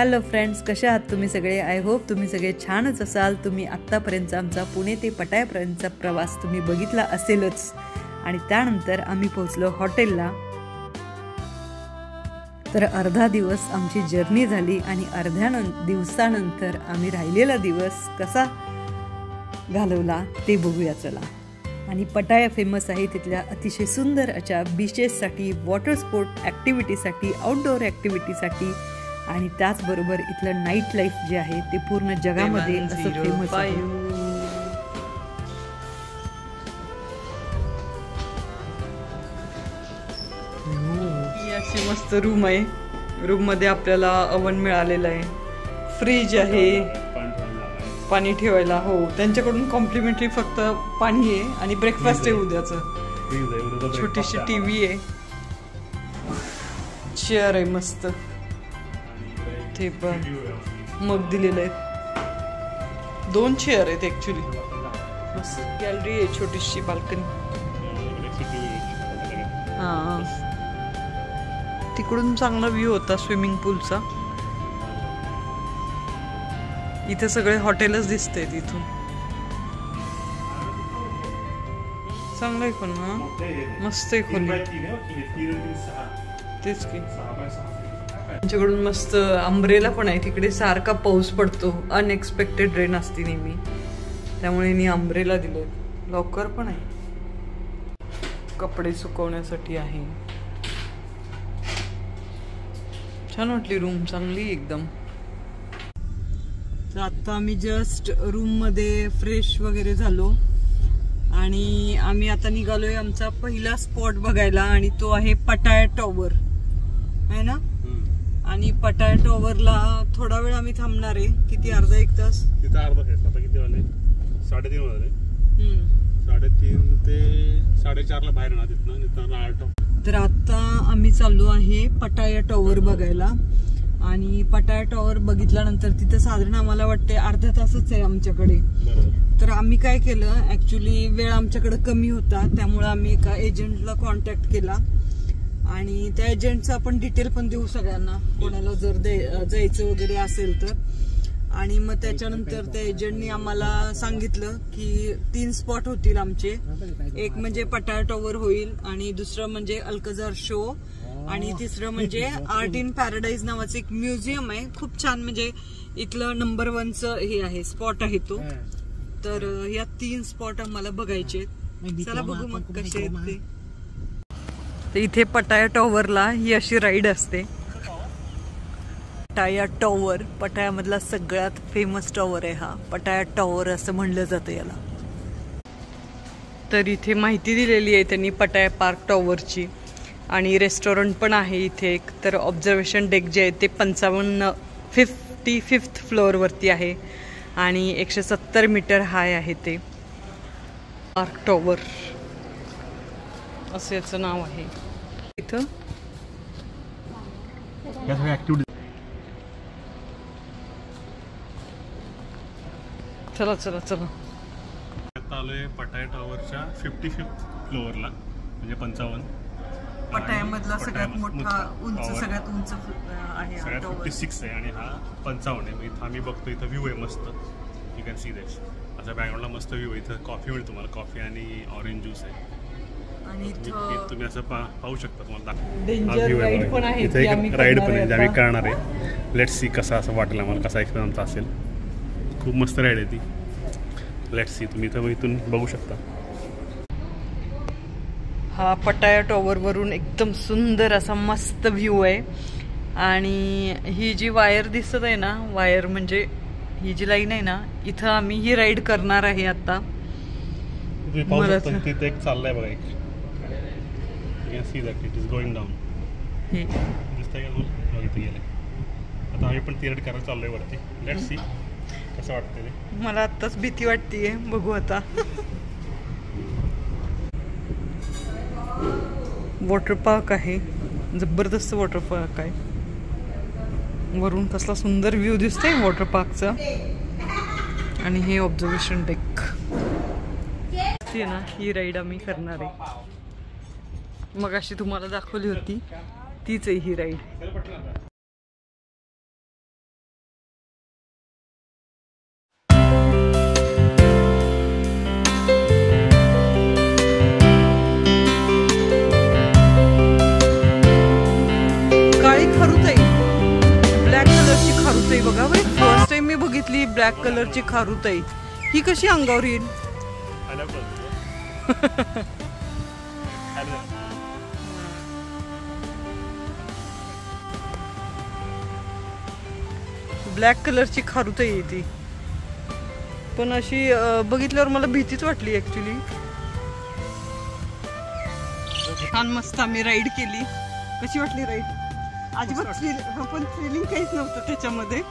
Hello friends, कशा आहात तुम्ही सगळे? आय होप तुम्ही सगळे छानच असाल. तुम्ही आत्तापर्यंतचा आमचा पुणे ते पटायापर्यंतचा प्रवास तुम्ही बघितला असेलच. आणि त्यानंतर आम्ही पोहोचलो हॉटेलला. तर अर्धा दिवस आमची जर्नी झाली आणि अर्ध्या दिवसानंतर आम्ही राहिलेला दिवस कसा घालवला ते बघूया चला. आणि पटाया फेमस आहे तिथल्या अतिशय सुंदर अशा बीचेससाठी, वॉटर स्पोर्ट ॲक्टिव्हिटीसाठी, आउटडोअर ॲक्टिव्हिटीसाठी आणि त्याचबरोबर इथलं नाईट लाईफ जे आहे ते पूर्ण जगामध्ये असं फेमस आहे. अशी मस्त रूम आहे. रूम मध्ये आपल्याला ओव्हन मिळालेलं आहे, फ्रीज आहे, पाणी ठेवायला. हो, त्यांच्याकडून कॉम्प्लिमेंटरी फक्त पाणी आहे आणि ब्रेकफास्ट आहे उद्याचं. छोटीशी टीव्ही आहे, चेअर आहे मस्त, ते पण मग दिलेलं आहे. 2 चेअर आहेत ऍक्च्युली. मस्त गॅलरी आहे, छोटीशी बाल्कनी. हा, तिकडून चांगला व्ह्यू होता स्विमिंग पूलचा. इथे सगळे हॉटेलच दिसते तिथून. चांगलं आहे पण ना, मस्त आहे खोली. तेच की त्यांच्याकडून मस्त अंब्रेला पण आहे. तिकडे सारखा पाऊस पडतो, अनएक्सपेक्टेड रेन असते नेहमी, त्यामुळे मी अंब्रेला दिले. लॉकर पण आहे, कपडे सुकवण्यासाठी आहे. छान वाटली रूम, चांगली एकदम. तर आता आम्ही जस्ट रूम मध्ये फ्रेश वगैरे झालो आणि आम्ही आता निघालोय आमचा पहिला स्पॉट बघायला आणि तो आहे पटाया टॉवर आहे ना. आणि पटाया टॉवरला थोडा वेळ आम्ही थांबणार आहे. किती, अर्धा 1 तास? तिथं अर्धा तास. आता किती वाजले? 3:30 वाजले. 3:30 ते 4:30 ला बाहेर ना तिथनं. तर आता आम्ही चाललो आहे पटाया टॉवर बघायला. आणि पटाया टॉवर बघितल्यानंतर तिथं साधारण आम्हाला वाटते अर्धा तासच आहे आमच्याकडे. तर आम्ही काय केलं, ऍक्च्युली वेळ आमच्याकडे कमी होता, त्यामुळे आम्ही एका एजंटला कॉन्टॅक्ट केला आणि त्या एजंटचं आपण डिटेल पण देऊ सगळ्यांना, कोणाला जर जायचं वगैरे असेल तर. आणि मग त्याच्यानंतर त्या एजंटनी आम्हाला सांगितलं की 3 स्पॉट होतील आमचे. एक म्हणजे पटाया टॉवर होईल, आणि दुसरं म्हणजे अल्कजार शो, आणि तिसरं म्हणजे आर्ट इन पॅराडाईज नावाचं एक म्युझियम आहे. खूप छान, म्हणजे इथलं नंबर 1चं हे आहे, स्पॉट आहे तो. तर या 3 स्पॉट आम्हाला बघायचे. चला बघू मग कसे आहेत ते. तर इथे पटाया टॉवरला ही अशी राईड असते. पटाया टॉवर पटायामधला सगळ्यात फेमस टॉवर आहे हा. पटाया टॉवर असं म्हणलं जातं याला. तर इथे माहिती दिलेली आहे त्यांनी पटाया पार्क टॉवरची, आणि रेस्टॉरंट पण आहे इथे एक. तर ऑब्झर्वेशन डेक जे आहे ते 55th फ्लोअरवरती आहे आणि 170 मीटर हाय आहे ते पार्क टॉवर असं याचं नाव आहे. इथं चला चला चला. आता आलोय पटाया टॉवरच्या 55th फ्लोअरला, म्हणजे 55. पटायामधला सगळ्यात मोठा उंच, सगळ्यात उंच आहे. 56 आहे आणि हा 55 आहे. इथं आम्ही बघतो, इथं व्ह्यू आहे मस्त. You can see this. असा बॅकग्राऊंडला मस्त व्ह्यू आहे. इथं कॉफी मिळेल तुम्हाला, कॉफी आणि ऑरेंज ज्यूस आहे. आणि तुम्ही असं पाहू शकता. तुम्हाला डेंजर राईड पण आहे, इथे एक राईड पण आहे, आम्ही करणार आहे. लेट्स सी कसा असं वाटेल आम्हाला, कसा एक्सपिरियन्स असेल. खूप मस्त राईड आहे ती. Let's see. तुम्ही इथून बघू शकता. हा पटाया टॉवर वरून एकदम सुंदर असा मस्त व्ह्यू आहे. आणि ही जी वायर दिसत आहे ना, वायर म्हणजे ही जी लाईन आहे ना, इथं आम्ही ही राईड करणार आहे आता. तिथे एक चाललाय बघा, एक see that it is going down. दिसतंय का तुम्हाला? इथे गेलंय. आता आम्ही पण ती राईड करायला चाललोय वरती. लेट्स सी कसं वाटतंय ते. मला आत्ताच भीती वाटतेय, बघू आता. वॉटर पार्क आहे, जबरदस्त वॉटर पार्क आहे. वरून कसला सुंदर व्ह्यू दिसतोय वॉटर पार्कचा. आणि हे ऑब्झर्वेशन डेक ना, ही राईड आम्ही करणार आहे. मग अशी तुम्हाला दाखवली होती तीच आहे ही राईड. बघितली ब्लॅक कलरची खारुताई, ही कशी अंगावर येईल? ब्लॅक कलरची खारुताई आहे ती, पण अशी बघितल्यावर मला भीतीच वाटली ऍक्च्युली. छान मस्त आम्ही राईड केली. कशी वाटली राईड? अजिबात पण थ्रिलिंग काहीच नव्हतं त्याच्यामध्ये.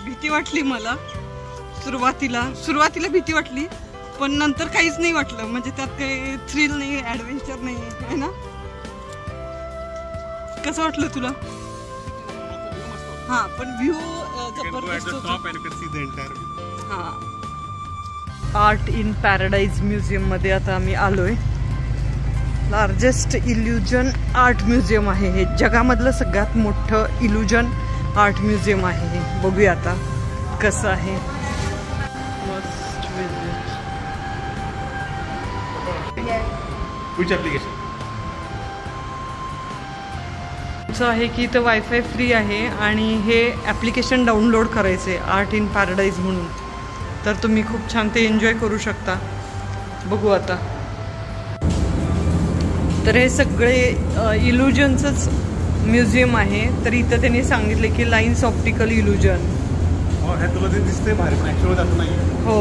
भीती वाटली मला सुरुवातीला भीती वाटली, पण नंतर काहीच नाही वाटलं. म्हणजे त्यात काही थ्रिल नाही, ऍडव्हेंचर नाही आहे ना. कसं वाटलं तुला? हा, पण व्ह्यू जबरदस्त होता. हा, आर्ट इन पॅराडाईज म्युझियम मध्ये आता आम्ही आलोय. लार्जेस्ट इल्युजन आर्ट म्युझियम आहे हे, जगामधलं सगळ्यात मोठं इल्युजन आर्ट म्युझियम आहे हे. बघूया आता कसं आहे. Must visit. आहे की इथं वायफाय फ्री आहे आणि हे ॲप्लिकेशन डाउनलोड करायचे आर्ट इन पॅराडाईज म्हणून, तर तुम्ही खूप छान ते एन्जॉय करू शकता. बघू आता. तर हे सगळे इल्युजनचंच म्युझियम आहे. तर इथं त्यांनी सांगितले की लाईन्स ऑप्टिकल इल्युजन. हो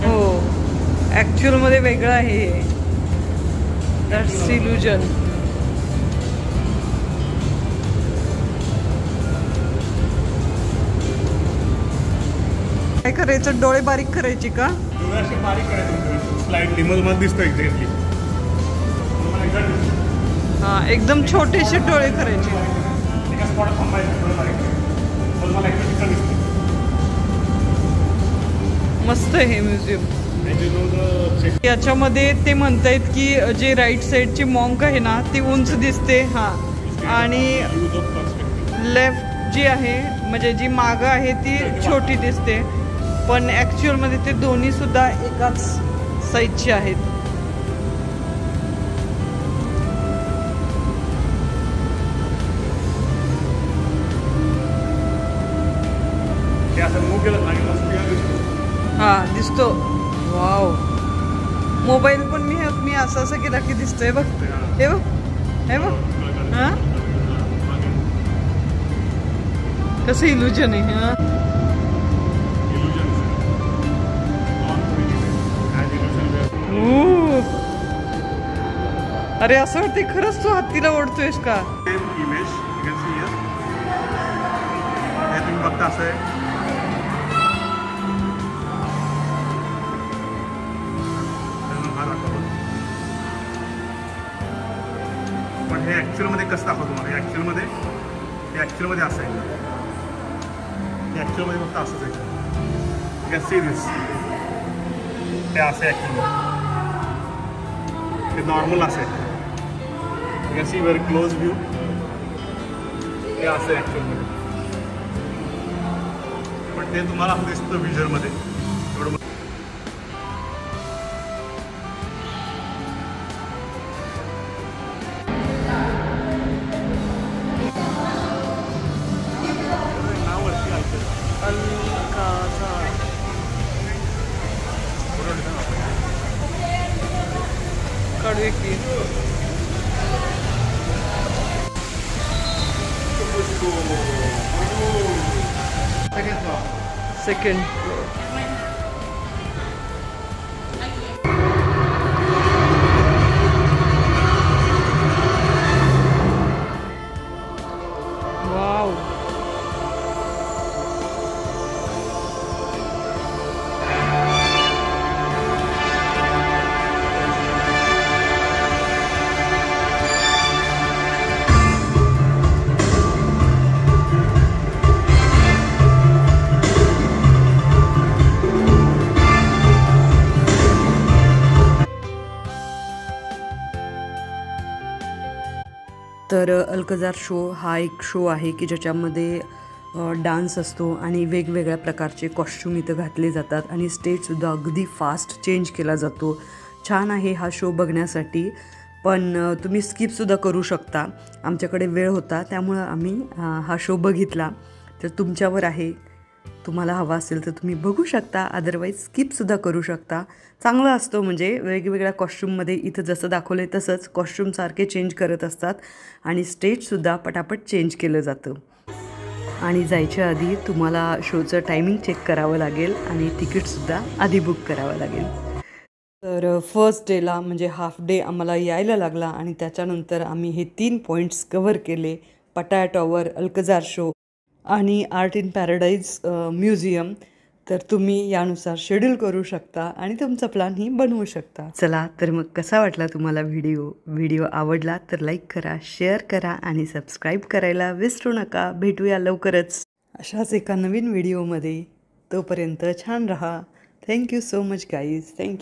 हो, ॲक्च्युअलमध्ये वेगळं आहे हे. That's illusion. काय करायचं? डोळे बारीक करायचे का? हा, एकदम छोटेसे डोळे करायचे. मस्त आहे हे म्युझियम. याच्यामध्ये ते म्हणतायत की जे राईट साईडची मॉन्क आहे ना ती उंच दिसते. हा, आणि लेफ्ट जी आहे म्हणजे जी मागं आहे ती छोटी दिसते, पण ॲक्च्युअलमध्ये ते दोन्ही सुद्धा एकाच साईजचे आहेत. हा, दिसतो. वाव. मोबाईल पण मी असं केला की दिसतोय बघ. हे बघ, हे बघ. हा, कसं इल्युजन आहे. हा, अरे असं वाटते खरंच तू हत्तीला ओढतोयस का? पण हे ऍक्च्युअल मध्ये कसं दाखवतो तुम्हाला? ऍक्च्युअल मध्ये असं आहे. ऍक्च्युअल मध्ये फक्त असंच आहे. You can see this. ते असं ऍक्च्युअल ते नॉर्मल असं आहे. You can see very close view. ते असं ऍक्च्युअल मध्ये, पण ते तुम्हाला दिसतं व्हिज्युअल मध्ये. एवढं कडवे की सेकंड फ्लोर. वाव. तर अल्कजार शो हा एक शो आहे की ज्याच्यामध्ये डान्स असतो आणि वेगवेगळ्या प्रकारचे कॉस्ट्यूम इथं घातले जातात आणि स्टेजसुद्धा अगदी फास्ट चेंज केला जातो. छान आहे हा शो बघण्यासाठी, पण तुम्ही स्किपसुद्धा करू शकता. आमच्याकडे वेळ होता त्यामुळं आम्ही हा शो बघितला. तर तुमच्यावर आहे. तुम्हाला हवा असेल तर तुम्ही बघू शकता, अदरवाईज स्किपसुद्धा करू शकता. चांगला असतो म्हणजे वेगवेगळ्या कॉस्ट्यूममध्ये इथं जसं दाखवलं आहे तसंच कॉस्ट्यूमसारखे चेंज करत असतात आणि स्टेजसुद्धा पटापट चेंज केलं जातं. आणि जायच्या आधी तुम्हाला शोचं टायमिंग चेक करावं लागेल आणि तिकीटसुद्धा आधी बुक करावं लागेल. तर फर्स्ट डेला म्हणजे हाफ डे आम्हाला यायला लागला आणि त्याच्यानंतर आम्ही हे 3 पॉईंट्स कव्हर केले. पटाया टॉवर, अल्कजार शो आणि आर्ट इन पॅराडाईज म्युझियम. तर तुम्ही यानुसार शेड्यूल करू शकता आणि तुमचा प्लॅनही बनवू शकता. चला तर मग कसा वाटला तुम्हाला व्हिडिओ आवडला तर लाईक करा, शेअर करा आणि सबस्क्राईब करायला विसरू नका. भेटूया लवकरच अशाच एका नवीन व्हिडिओमध्ये. तोपर्यंत छान रहा. Thank you so much guys. Thank you.